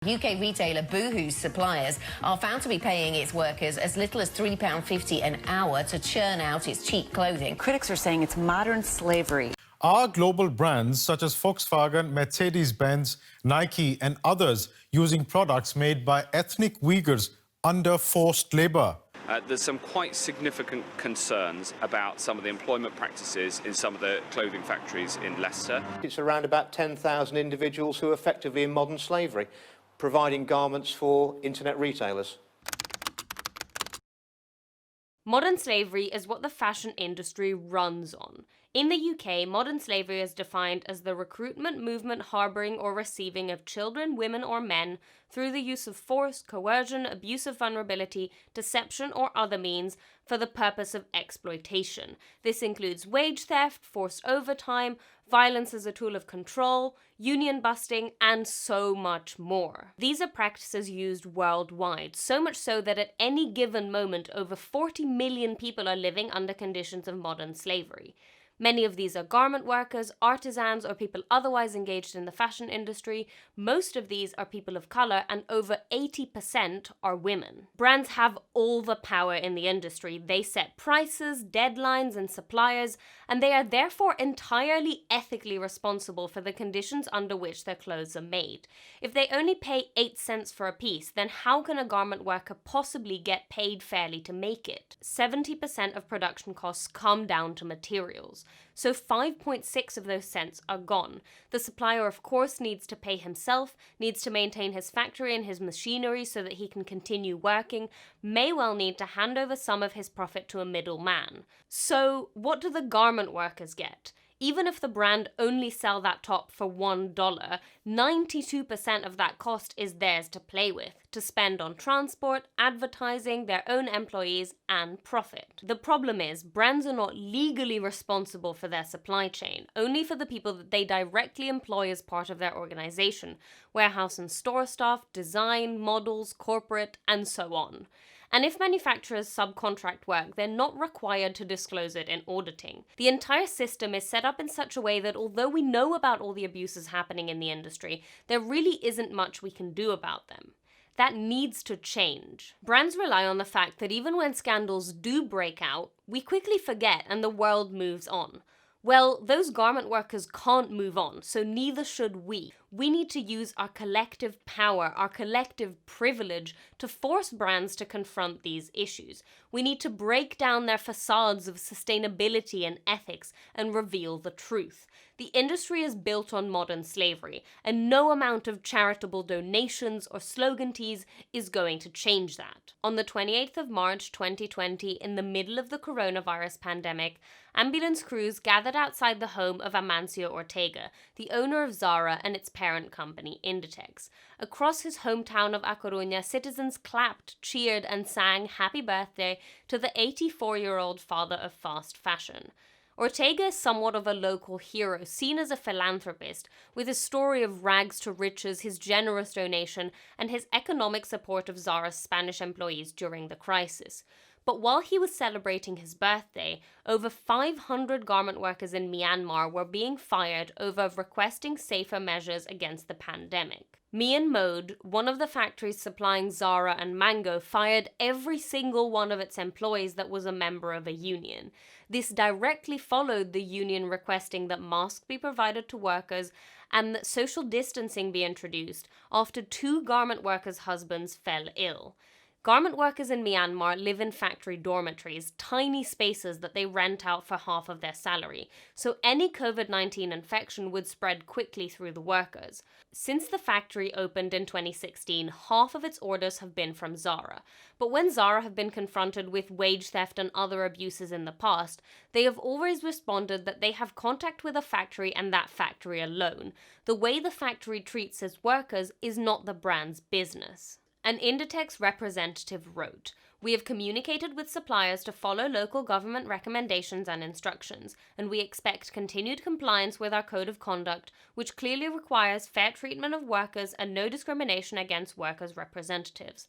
UK retailer Boohoo's suppliers are found to be paying its workers as little as £3.50 an hour to churn out its cheap clothing. Critics are saying it's modern slavery. Are global brands such as Volkswagen, Mercedes-Benz, Nike and others using products made by ethnic Uyghurs under forced labour? There's some quite significant concerns about some of the employment practices in some of the clothing factories in Leicester. It's around about 10,000 individuals who are effectively in modern slavery, providing garments for internet retailers. Modern slavery is what the fashion industry runs on. In the UK, modern slavery is defined as the recruitment, movement, harbouring or receiving of children, women or men through the use of force, coercion, abuse of vulnerability, deception or other means for the purpose of exploitation. This includes wage theft, forced overtime, violence as a tool of control, union busting, and so much more. These are practices used worldwide, so much so that at any given moment over 40 million people are living under conditions of modern slavery. Many of these are garment workers, artisans, or people otherwise engaged in the fashion industry. Most of these are people of colour, and over 80% are women. Brands have all the power in the industry. They set prices, deadlines, and suppliers, and they are therefore entirely ethically responsible for the conditions under which their clothes are made. If they only pay 8 cents for a piece, then how can a garment worker possibly get paid fairly to make it? 70% of production costs come down to materials. So 5.6 of those cents are gone. The supplier, of course, needs to pay himself, needs to maintain his factory and his machinery so that he can continue working, may well need to hand over some of his profit to a middleman. So what do the garment workers get? Even if the brand only sell that top for $1, 92% of that cost is theirs to play with, to spend on transport, advertising, their own employees, and profit. The problem is, brands are not legally responsible for their supply chain, only for the people that they directly employ as part of their organization, warehouse and store staff, design, models, corporate, and so on. And if manufacturers subcontract work, they're not required to disclose it in auditing. The entire system is set up in such a way that although we know about all the abuses happening in the industry, there really isn't much we can do about them. That needs to change. Brands rely on the fact that even when scandals do break out, we quickly forget and the world moves on. Well, those garment workers can't move on, so neither should we. We need to use our collective power, our collective privilege to force brands to confront these issues. We need to break down their facades of sustainability and ethics and reveal the truth. The industry is built on modern slavery, and no amount of charitable donations or slogan tees is going to change that. On the 28th of March 2020, in the middle of the coronavirus pandemic, ambulance crews gathered outside the home of Amancio Ortega, the owner of Zara and its parent company, Inditex. Across his hometown of A Coruña, citizens clapped, cheered, and sang happy birthday to the 84-year-old father of fast fashion. Ortega is somewhat of a local hero, seen as a philanthropist, with his story of rags to riches, his generous donation, and his economic support of Zara's Spanish employees during the crisis. But while he was celebrating his birthday, over 500 garment workers in Myanmar were being fired over requesting safer measures against the pandemic. Myan Mode, one of the factories supplying Zara and Mango, fired every single one of its employees that was a member of a union. This directly followed the union requesting that masks be provided to workers and that social distancing be introduced after 2 garment workers' husbands fell ill. Garment workers in Myanmar live in factory dormitories, tiny spaces that they rent out for half of their salary, so any COVID-19 infection would spread quickly through the workers. Since the factory opened in 2016, half of its orders have been from Zara. But when Zara have been confronted with wage theft and other abuses in the past, they have always responded that they have contact with a factory and that factory alone. The way the factory treats its workers is not the brand's business. An Inditex representative wrote, "We have communicated with suppliers to follow local government recommendations and instructions, and we expect continued compliance with our code of conduct, which clearly requires fair treatment of workers and no discrimination against workers' representatives."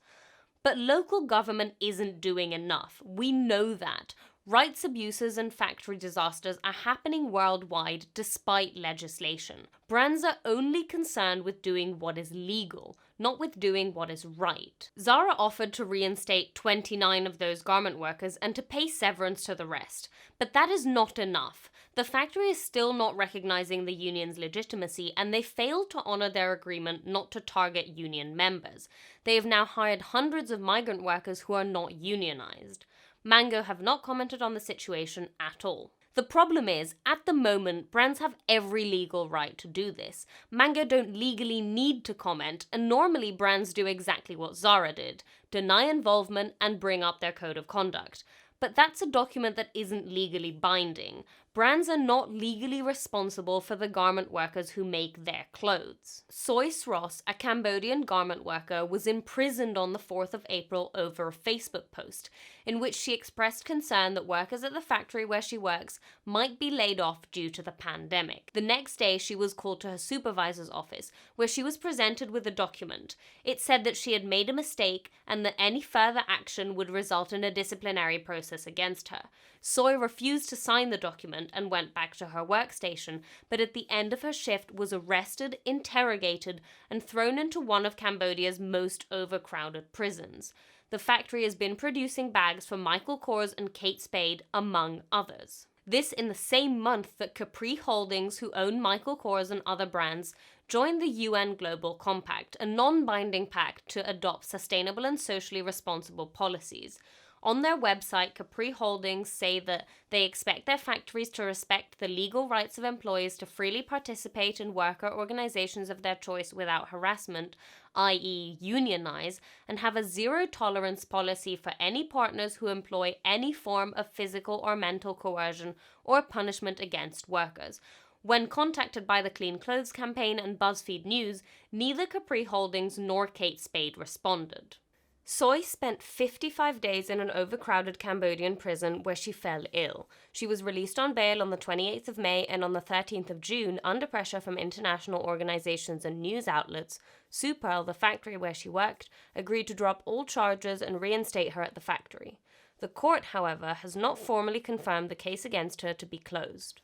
But local government isn't doing enough. We know that. Rights abuses and factory disasters are happening worldwide despite legislation. Brands are only concerned with doing what is legal, not with doing what is right. Zara offered to reinstate 29 of those garment workers and to pay severance to the rest. But that is not enough. The factory is still not recognizing the union's legitimacy, and they failed to honor their agreement not to target union members. They have now hired hundreds of migrant workers who are not unionized. Mango have not commented on the situation at all. The problem is, at the moment, brands have every legal right to do this. Mango don't legally need to comment, and normally brands do exactly what Zara did: deny involvement and bring up their code of conduct. But that's a document that isn't legally binding. Brands are not legally responsible for the garment workers who make their clothes. Sois Ross, a Cambodian garment worker, was imprisoned on the 4th of April over a Facebook post in which she expressed concern that workers at the factory where she works might be laid off due to the pandemic. The next day, she was called to her supervisor's office, where she was presented with a document. It said that she had made a mistake and that any further action would result in a disciplinary process against her. Soy refused to sign the document and went back to her workstation, but at the end of her shift was arrested, interrogated, and thrown into one of Cambodia's most overcrowded prisons. The factory has been producing bags for Michael Kors and Kate Spade, among others. This in the same month that Capri Holdings, who own Michael Kors and other brands, joined the UN Global Compact, a non-binding pact to adopt sustainable and socially responsible policies. On their website, Capri Holdings say that they expect their factories to respect the legal rights of employees to freely participate in worker organizations of their choice without harassment, i.e. unionize, and have a zero-tolerance policy for any partners who employ any form of physical or mental coercion or punishment against workers. When contacted by the Clean Clothes Campaign and BuzzFeed News, neither Capri Holdings nor Kate Spade responded. Soy spent 55 days in an overcrowded Cambodian prison where she fell ill. She was released on bail on the 28th of May, and on the 13th of June, under pressure from international organizations and news outlets, Supearl, the factory where she worked, agreed to drop all charges and reinstate her at the factory. The court, however, has not formally confirmed the case against her to be closed.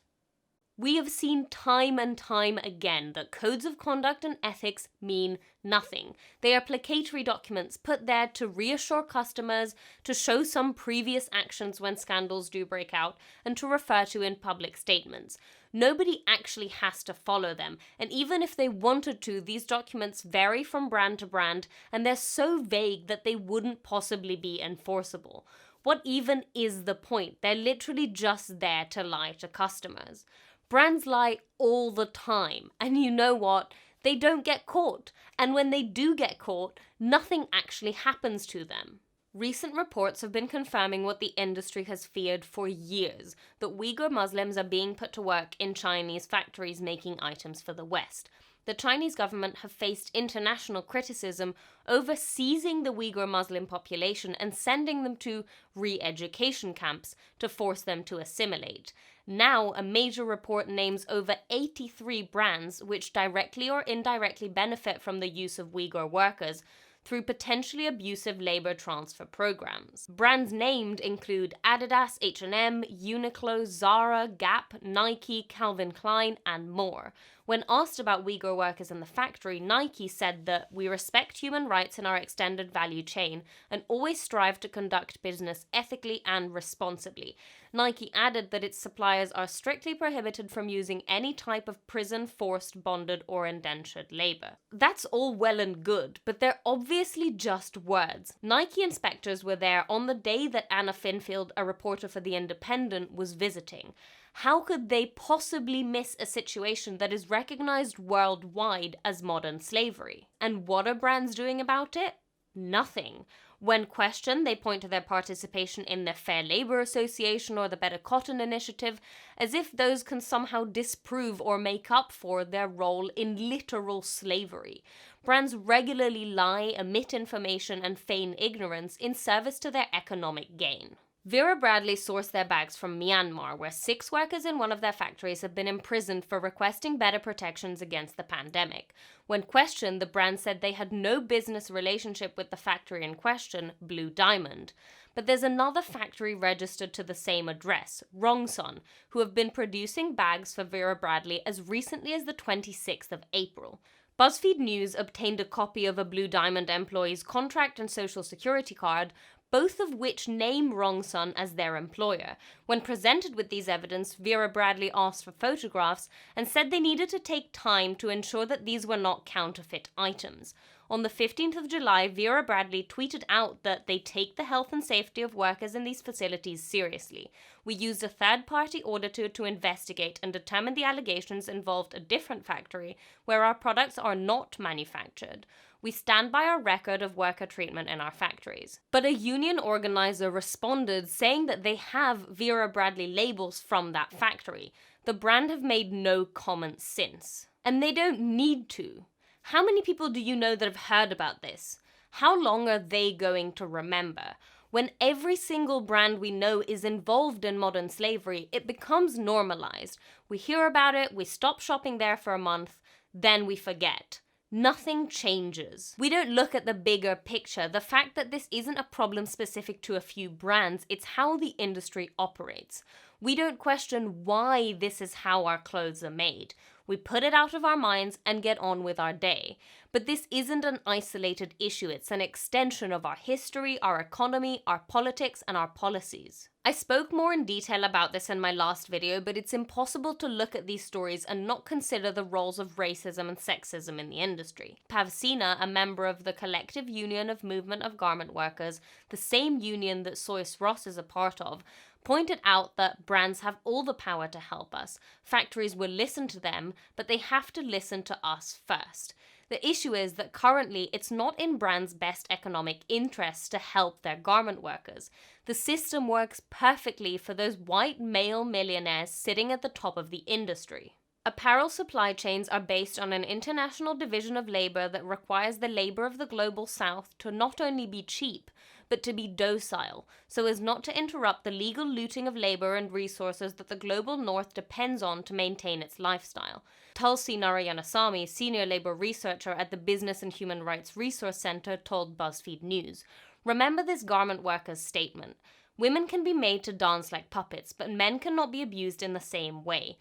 We have seen time and time again that codes of conduct and ethics mean nothing. They are placatory documents put there to reassure customers, to show some previous actions when scandals do break out, and to refer to in public statements. Nobody actually has to follow them, and even if they wanted to, these documents vary from brand to brand, and they're so vague that they wouldn't possibly be enforceable. What even is the point? They're literally just there to lie to customers. Brands lie all the time, and you know what? They don't get caught, and when they do get caught, nothing actually happens to them. Recent reports have been confirming what the industry has feared for years, that Uighur Muslims are being put to work in Chinese factories making items for the West. The Chinese government have faced international criticism over seizing the Uighur Muslim population and sending them to re-education camps to force them to assimilate. Now, a major report names over 83 brands which directly or indirectly benefit from the use of Uighur workers through potentially abusive labor transfer programs. Brands named include Adidas, H&M, Uniqlo, Zara, Gap, Nike, Calvin Klein, and more. When asked about Uighur workers in the factory, Nike said that we respect human rights in our extended value chain and always strive to conduct business ethically and responsibly. Nike added that its suppliers are strictly prohibited from using any type of prison, forced, bonded, or indentured labor. That's all well and good, but they're obviously just words. Nike inspectors were there on the day that Anna Finfield, a reporter for The Independent, was visiting. How could they possibly miss a situation that is recognized worldwide as modern slavery? And what are brands doing about it? Nothing. When questioned, they point to their participation in the Fair Labor Association or the Better Cotton Initiative, as if those can somehow disprove or make up for their role in literal slavery. Brands regularly lie, omit information, and feign ignorance in service to their economic gain. Vera Bradley sourced their bags from Myanmar, where 6 workers in one of their factories have been imprisoned for requesting better protections against the pandemic. When questioned, the brand said they had no business relationship with the factory in question, Blue Diamond. But there's another factory registered to the same address, wrongful, who have been producing bags for Vera Bradley as recently as the 26th of April. BuzzFeed News obtained a copy of a Blue Diamond employee's contract and social security card, both of which name wrongful as their employer. When presented with these evidence, Vera Bradley asked for photographs and said they needed to take time to ensure that these were not counterfeit items. On the 15th of July, Vera Bradley tweeted out that they take the health and safety of workers in these facilities seriously. We used a third-party auditor to investigate and determine the allegations involved a different factory where our products are not manufactured. We stand by our record of worker treatment in our factories. But a union organizer responded saying that they have Vera Bradley labels from that factory. The brand have made no comments since. And they don't need to. How many people do you know that have heard about this? How long are they going to remember? When every single brand we know is involved in modern slavery, it becomes normalized. We hear about it, we stop shopping there for a month, then we forget. Nothing changes. We don't look at the bigger picture, the fact that this isn't a problem specific to a few brands, it's how the industry operates. We don't question why this is how our clothes are made. We put it out of our minds and get on with our day. But this isn't an isolated issue, it's an extension of our history, our economy, our politics, and our policies. I spoke more in detail about this in my last video, but it's impossible to look at these stories and not consider the roles of racism and sexism in the industry. Pavsina, a member of the Collective Union of Movement of Garment Workers, the same union that Sois Ross is a part of, pointed out that brands have all the power to help us. Factories will listen to them, but they have to listen to us first. The issue is that currently it's not in brands' best economic interests to help their garment workers. The system works perfectly for those white male millionaires sitting at the top of the industry. Apparel supply chains are based on an international division of labor that requires the labor of the global south to not only be cheap, but to be docile, so as not to interrupt the legal looting of labor and resources that the global north depends on to maintain its lifestyle. Tulsi Narayanasamy, senior labor researcher at the Business and Human Rights Resource Center, told BuzzFeed News, "Remember this garment worker's statement. Women can be made to dance like puppets, but men cannot be abused in the same way.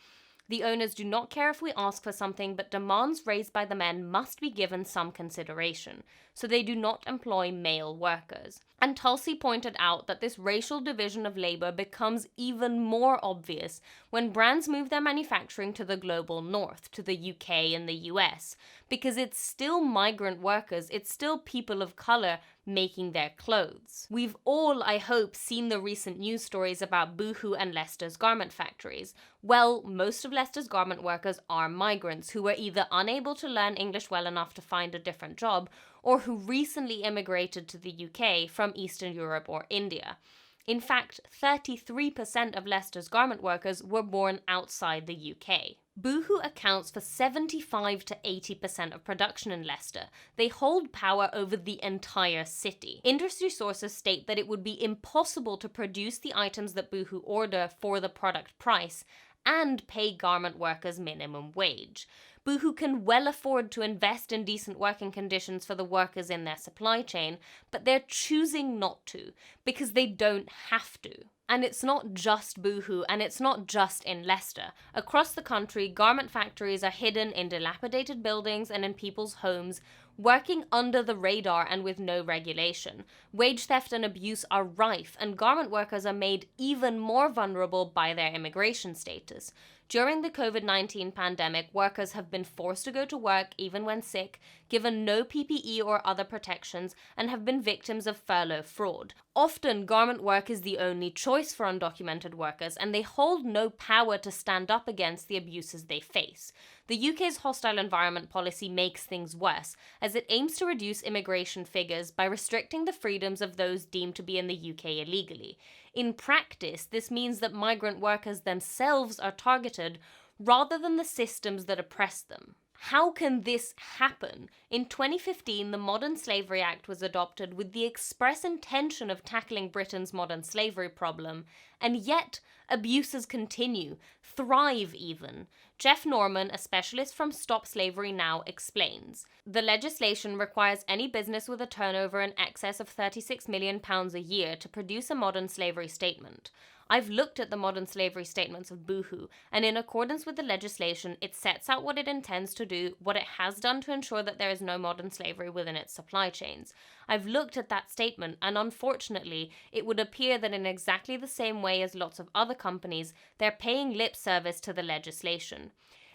The owners do not care if we ask for something, but demands raised by the men must be given some consideration, so they do not employ male workers." And Tulsi pointed out that this racial division of labor becomes even more obvious when brands move their manufacturing to the global north, to the UK and the US, because it's still migrant workers, it's still people of color making their clothes. We've all, I hope, seen the recent news stories about Boohoo and Leicester's garment factories. Well, most of Leicester's garment workers are migrants who were either unable to learn English well enough to find a different job, or who recently immigrated to the UK from Eastern Europe or India. In fact, 33% of Leicester's garment workers were born outside the UK. Boohoo accounts for 75 to 80% of production in Leicester. They hold power over the entire city. Industry sources state that it would be impossible to produce the items that Boohoo order for the product price and pay garment workers minimum wage. Boohoo can well afford to invest in decent working conditions for the workers in their supply chain, but they're choosing not to, because they don't have to. And it's not just Boohoo, and it's not just in Leicester. Across the country, garment factories are hidden in dilapidated buildings and in people's homes, working under the radar and with no regulation. Wage theft and abuse are rife, and garment workers are made even more vulnerable by their immigration status. During the COVID-19 pandemic, workers have been forced to go to work even when sick, given no PPE or other protections, and have been victims of furlough fraud. Often, garment work is the only choice for undocumented workers, and they hold no power to stand up against the abuses they face. The UK's hostile environment policy makes things worse, as it aims to reduce immigration figures by restricting the freedoms of those deemed to be in the UK illegally. In practice, this means that migrant workers themselves are targeted rather than the systems that oppress them. How can this happen? In 2015, the Modern Slavery Act was adopted with the express intention of tackling Britain's modern slavery problem, and yet abuses continue, thrive even. Jeff Norman, a specialist from Stop Slavery Now, explains. The legislation requires any business with a turnover in excess of £36 million a year to produce a modern slavery statement. I've looked at the modern slavery statements of Boohoo, and in accordance with the legislation, it sets out what it intends to do, what it has done to ensure that there is no modern slavery within its supply chains. I've looked at that statement, and unfortunately, it would appear that in exactly the same way as lots of other companies, they're paying lip service to the legislation.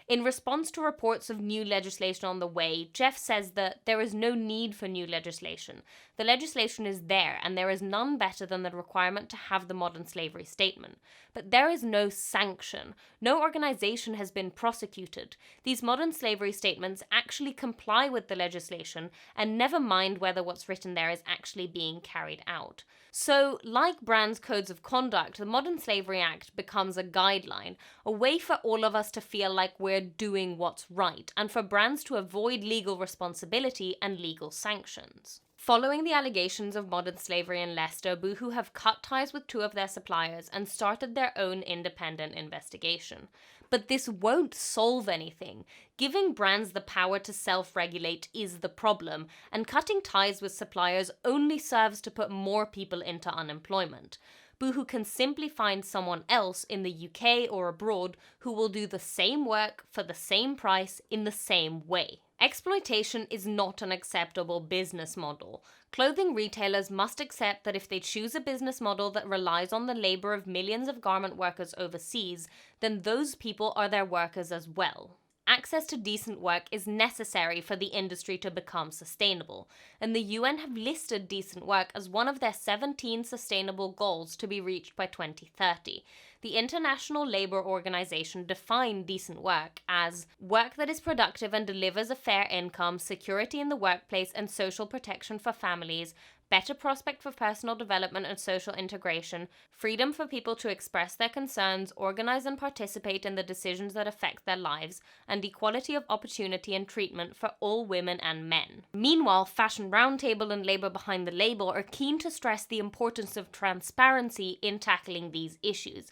In response to reports of new legislation on the way, Jeff says that there is no need for new legislation. The legislation is there, and there is none better than the requirement to have the modern slavery statement. But there is no sanction. No organization has been prosecuted. These modern slavery statements actually comply with the legislation, and never mind whether what's written there is actually being carried out. So, like brands' codes of conduct, the Modern Slavery Act becomes a guideline, a way for all of us to feel like we're doing what's right, and for brands to avoid legal responsibility and legal sanctions. Following the allegations of modern slavery in Leicester, Boohoo have cut ties with 2 of their suppliers and started their own independent investigation. But this won't solve anything. Giving brands the power to self-regulate is the problem, and cutting ties with suppliers only serves to put more people into unemployment. Boohoo can simply find someone else in the UK or abroad who will do the same work for the same price in the same way. Exploitation is not an acceptable business model. Clothing retailers must accept that if they choose a business model that relies on the labor of millions of garment workers overseas, then those people are their workers as well. Access to decent work is necessary for the industry to become sustainable, and the UN have listed decent work as one of their 17 sustainable goals to be reached by 2030. The International Labour Organization defined decent work as work that is productive and delivers a fair income, security in the workplace and social protection for families, better prospect for personal development and social integration, freedom for people to express their concerns, organize and participate in the decisions that affect their lives, and equality of opportunity and treatment for all women and men. Meanwhile, Fashion Roundtable and Labour Behind the Label are keen to stress the importance of transparency in tackling these issues.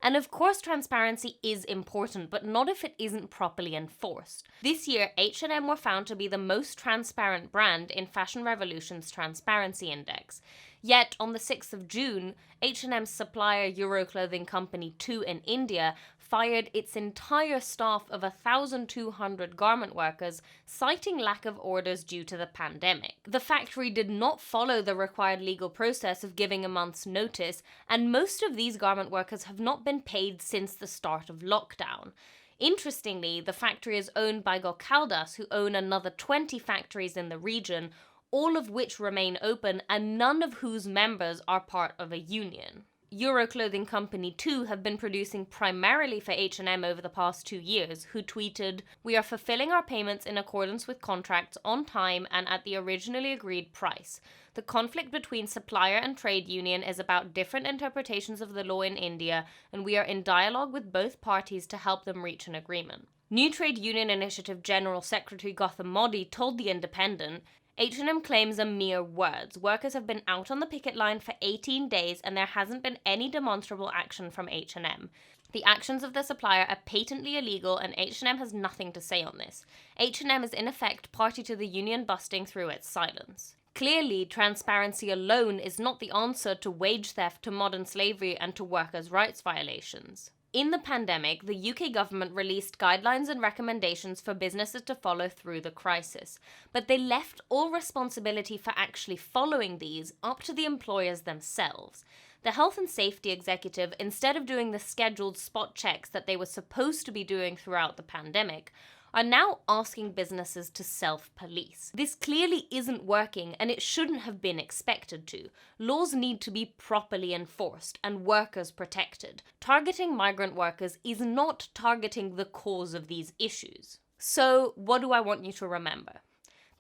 And of course transparency is important, but not if it isn't properly enforced. This year, H&M were found to be the most transparent brand in Fashion Revolution's Transparency Index. Yet, on the 6th of June, H&M's supplier Uighur clothing company 2 in India fired its entire staff of 1,200 garment workers, citing lack of orders due to the pandemic. The factory did not follow the required legal process of giving a month's notice, and most of these garment workers have not been paid since the start of lockdown. Interestingly, the factory is owned by Gokaldas, who own another 20 factories in the region, all of which remain open and none of whose members are part of a union. Uighur clothing company 2 have been producing primarily for H&M over the past 2 years, who tweeted, "We are fulfilling our payments in accordance with contracts on time and at the originally agreed price. The conflict between supplier and trade union is about different interpretations of the law in India, and we are in dialogue with both parties to help them reach an agreement." New Trade Union Initiative General Secretary Gautam Modi told The Independent, H&M claims are mere words. Workers have been out on the picket line for 18 days and there hasn't been any demonstrable action from H&M. The actions of the supplier are patently illegal and H&M has nothing to say on this. H&M is in effect party to the union busting through its silence. Clearly, transparency alone is not the answer to wage theft, to modern slavery and to workers' rights violations. In the pandemic, the UK government released guidelines and recommendations for businesses to follow through the crisis, but they left all responsibility for actually following these up to the employers themselves. The health and safety executive, instead of doing the scheduled spot checks that they were supposed to be doing throughout the pandemic, are now asking businesses to self-police. This clearly isn't working and it shouldn't have been expected to. Laws need to be properly enforced and workers protected. Targeting migrant workers is not targeting the cause of these issues. So, what do I want you to remember?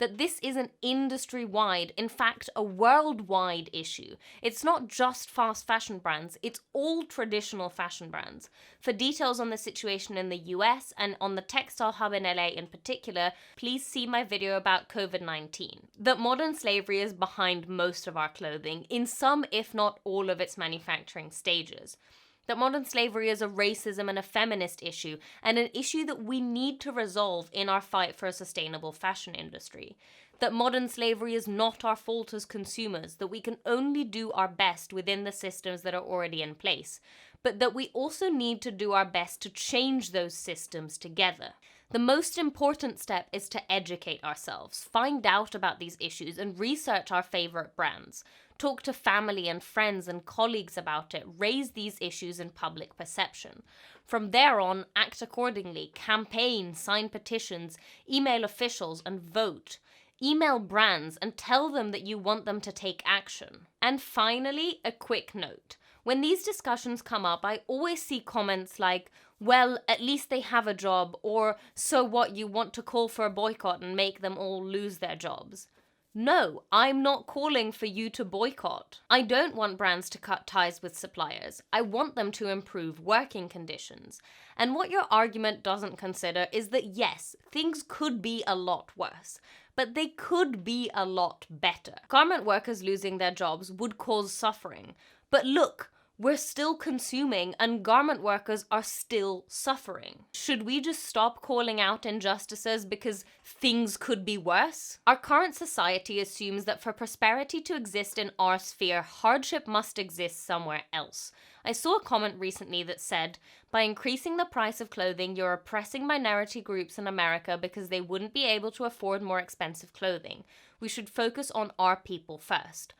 that this is an industry-wide, in fact, a worldwide issue. It's not just fast fashion brands, it's all traditional fashion brands. For details on the situation in the US and on the textile hub in LA in particular, please see my video about COVID-19. That modern slavery is behind most of our clothing, in some if not all of its manufacturing stages. That modern slavery is a racism and a feminist issue, and an issue that we need to resolve in our fight for a sustainable fashion industry. That modern slavery is not our fault as consumers, that we can only do our best within the systems that are already in place, but that we also need to do our best to change those systems together. The most important step is to educate ourselves, find out about these issues, and research our favorite brands. Talk to family and friends and colleagues about it, raise these issues in public perception. From there on, act accordingly, campaign, sign petitions, email officials and vote. Email brands and tell them that you want them to take action. And finally, a quick note. When these discussions come up, I always see comments like, well, at least they have a job, or so what, you want to call for a boycott and make them all lose their jobs. No, I'm not calling for you to boycott. I don't want brands to cut ties with suppliers. I want them to improve working conditions. And what your argument doesn't consider is that yes, things could be a lot worse, but they could be a lot better. Garment workers losing their jobs would cause suffering. But look, we're still consuming and garment workers are still suffering. Should we just stop calling out injustices because things could be worse? Our current society assumes that for prosperity to exist in our sphere, hardship must exist somewhere else. I saw a comment recently that said, by increasing the price of clothing, you're oppressing minority groups in America because they wouldn't be able to afford more expensive clothing. We should focus on our people first.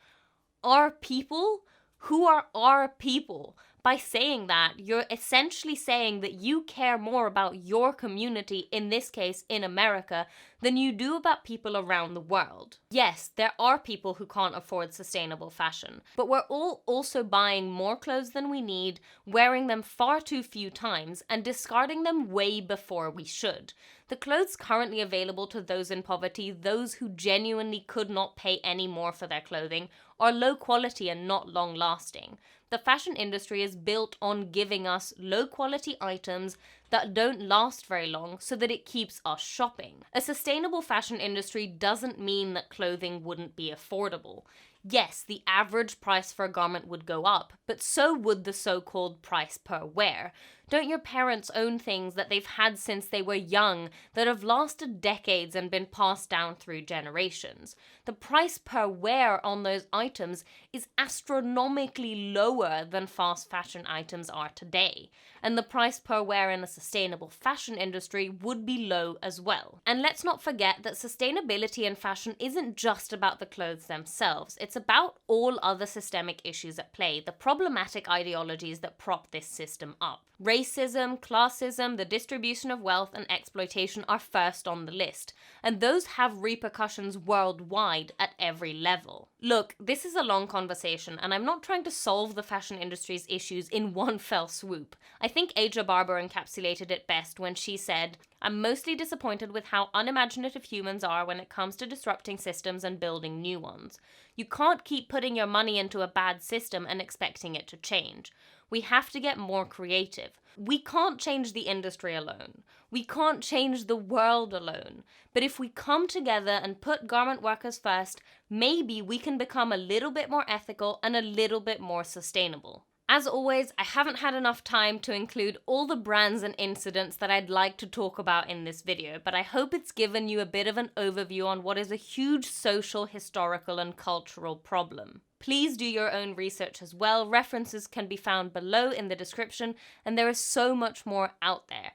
Our people? Who are our people? By saying that, you're essentially saying that you care more about your community, in this case in America, than you do about people around the world. Yes, there are people who can't afford sustainable fashion, but we're all also buying more clothes than we need, wearing them far too few times, and discarding them way before we should. The clothes currently available to those in poverty, those who genuinely could not pay any more for their clothing, are low quality and not long lasting. The fashion industry is built on giving us low quality items that don't last very long so that it keeps us shopping. A sustainable fashion industry doesn't mean that clothing wouldn't be affordable. Yes, the average price for a garment would go up, but so would the so-called price per wear. Don't your parents own things that they've had since they were young, that have lasted decades and been passed down through generations? The price per wear on those items is astronomically lower than fast fashion items are today, and the price per wear in a sustainable fashion industry would be low as well. And let's not forget that sustainability in fashion isn't just about the clothes themselves, it's about all other systemic issues at play, the problematic ideologies that prop this system up. Racism, classism, the distribution of wealth, and exploitation are first on the list, and those have repercussions worldwide at every level. Look, this is a long conversation, and I'm not trying to solve the fashion industry's issues in one fell swoop. I think Aja Barber encapsulated it best when she said, "I'm mostly disappointed with how unimaginative humans are when it comes to disrupting systems and building new ones. You can't keep putting your money into a bad system and expecting it to change. We have to get more creative. We can't change the industry alone. We can't change the world alone. But if we come together and put garment workers first, maybe we can become a little bit more ethical and a little bit more sustainable." As always, I haven't had enough time to include all the brands and incidents that I'd like to talk about in this video, but I hope it's given you a bit of an overview on what is a huge social, historical, and cultural problem. Please do your own research as well. References can be found below in the description, and there is so much more out there.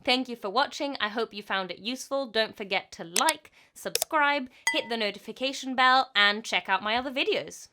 Thank you for watching. I hope you found it useful. Don't forget to like, subscribe, hit the notification bell, and check out my other videos.